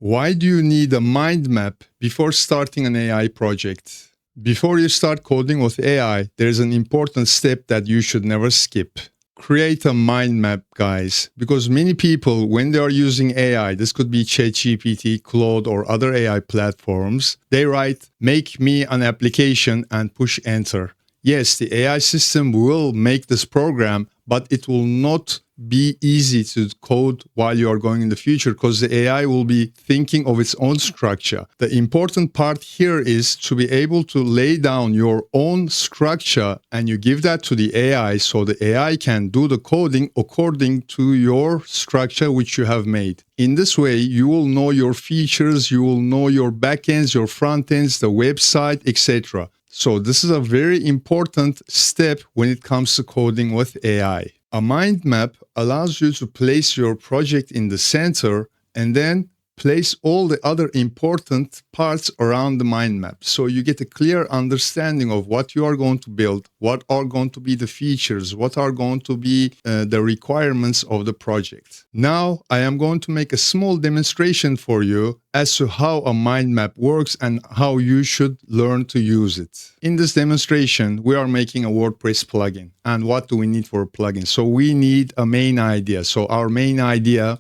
Why do you need a mind map before starting an AI project? Before you start coding with AI, there's an important step that you should never skip. Create a mind map, guys, because many people, when they are using AI, this could be ChatGPT, Claude, or other AI platforms, they write, make me an application and push enter. Yes, the AI system will make this program, but it will not be easy to code while you are going in the future because the AI will be thinking of its own structure. The important part here is to be able to lay down your own structure and you give that to the AI so the AI can do the coding according to your structure which you have made. In this way, you will know your features, you will know your backends, your frontends, the website, etc. So this is a very important step when it comes to coding with AI. A mind map allows you to place your project in the center and then place all the other important parts around the mind map. So you get a clear understanding of what you are going to build, what are going to be the features, what are going to be the requirements of the project. Now, I am going to make a small demonstration for you as to how a mind map works and how you should learn to use it. In this demonstration, we are making a WordPress plugin. And what do we need for a plugin? So we need a main idea. So our main idea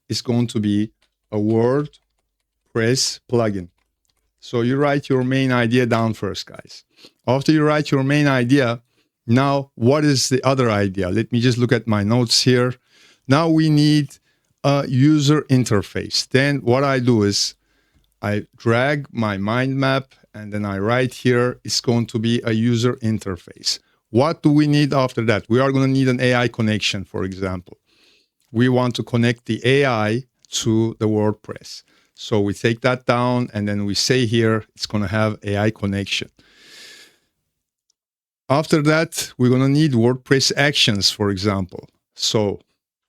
is going to be a WordPress plugin. So you write your main idea down first, guys. After you write your main idea, now what is the other idea? Let me just look at my notes here. Now we need a user interface. Then what I do is I drag my mind map and then I write here, it's going to be a user interface. What do we need after that? We are going to need an AI connection, for example. We want to connect the AI to the WordPress. So we take that down and then we say here, it's going to have AI connection. After that, we're going to need WordPress actions, for example. So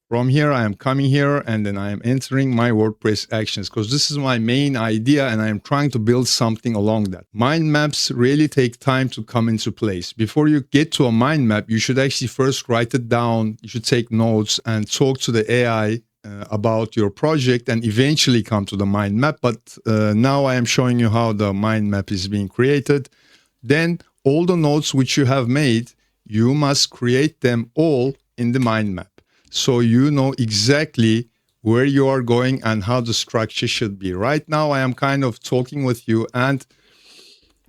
from here, I am coming here and then I am entering my WordPress actions because this is my main idea and I am trying to build something along that. Mind maps really take time to come into place. Before you get to a mind map, you should actually first write it down. You should take notes and talk to the AI about your project and eventually come to the mind map. But now I am showing you how the mind map is being created. Then all the notes which you have made, you must create them all in the mind map. So you know exactly where you are going and how the structure should be. Right now, I am kind of talking with you and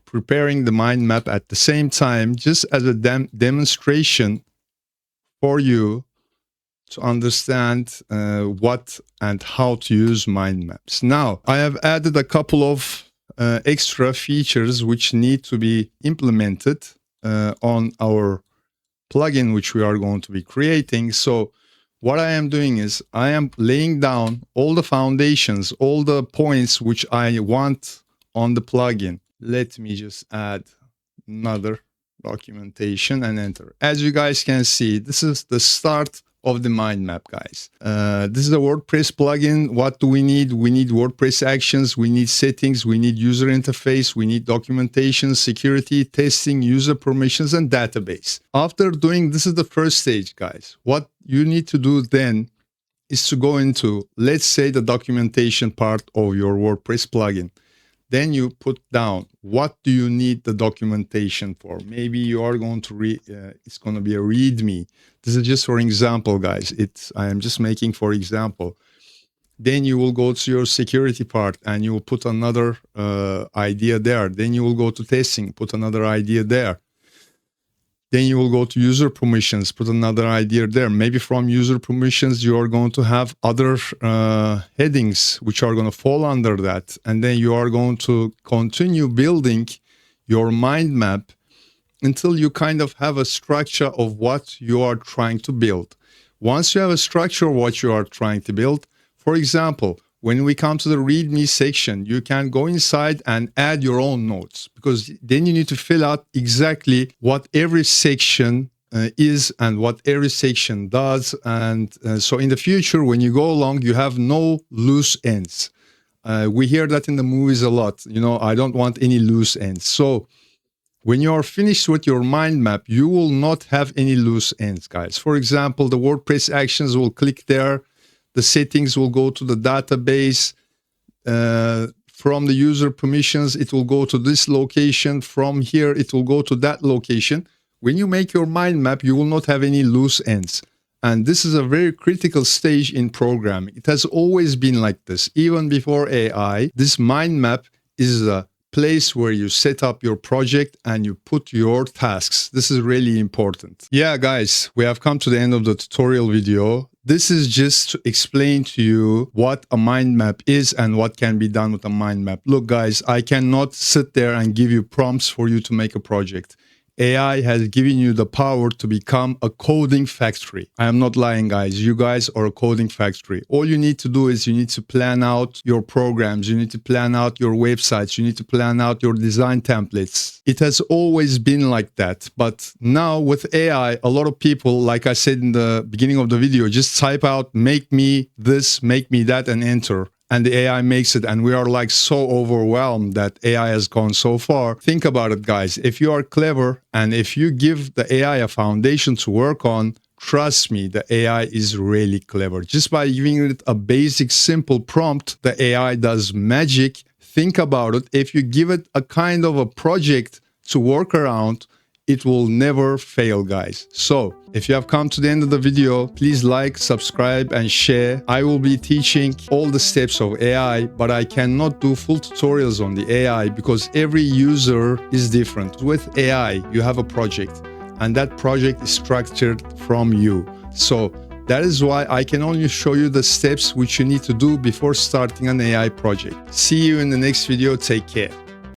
preparing the mind map at the same time, just as a demonstration for you to understand what and how to use mind maps. Now, I have added a couple of extra features which need to be implemented on our plugin, which we are going to be creating. So what I am doing is I am laying down all the foundations, all the points which I want on the plugin. Let me just add another documentation and enter. As you guys can see, this is the start of the mind map, guys. This is a WordPress plugin. What do we need? We need WordPress actions, we need settings, we need user interface, we need documentation, security, testing, user permissions, and database. After doing this is the first stage, guys. What you need to do then is to go into, let's say, the documentation part of your WordPress plugin. Then you put down, what do you need the documentation for? Maybe you are going to read, it's going to be a README. This is just for example, guys. I am just making for example. Then you will go to your security part and you will put another idea there. Then you will go to testing, put another idea there. Then you will go to user permissions, put another idea there. Maybe from user permissions, you are going to have other headings which are going to fall under that. And then you are going to continue building your mind map until you kind of have a structure of what you are trying to build. Once you have a structure of what you are trying to build, for example, when we come to the README section, you can go inside and add your own notes because then you need to fill out exactly what every section is and what every section does. And so in the future, when you go along, you have no loose ends. We hear that in the movies a lot. You know, I don't want any loose ends. So when you are finished with your mind map, you will not have any loose ends, guys. For example, the WordPress actions will click there. The settings will go to the database. from the user permissions, it will go to this location. From here, it will go to that location. When you make your mind map, you will not have any loose ends. And this is a very critical stage in programming. It has always been like this. Even before AI, this mind map is a place where you set up your project and you put your tasks. This is really important. Yeah, guys, we have come to the end of the tutorial video. This is just to explain to you what a mind map is and what can be done with a mind map. Look, guys, I cannot sit there and give you prompts for you to make a project. AI has given you the power to become a coding factory. I am not lying, guys. You guys are a coding factory. All you need to do is you need to plan out your programs. You need to plan out your websites. You need to plan out your design templates. It has always been like that. But now with AI, a lot of people, like I said in the beginning of the video, just type out, make me this, make me that, and enter. And the AI makes it, and we are like so overwhelmed that AI has gone so far. Think about it, guys. If you are clever and if you give the AI a foundation to work on, trust me, the AI is really clever. Just by giving it a basic, simple prompt, the AI does magic. Think about it. If you give it a kind of a project to work around, it will never fail, guys. So if you have come to the end of the video, please like, subscribe, and share. I will be teaching all the steps of AI, but I cannot do full tutorials on the AI because every user is different. With AI, you have a project, and that project is structured from you. So that is why I can only show you the steps which you need to do before starting an AI project. See you in the next video. Take care.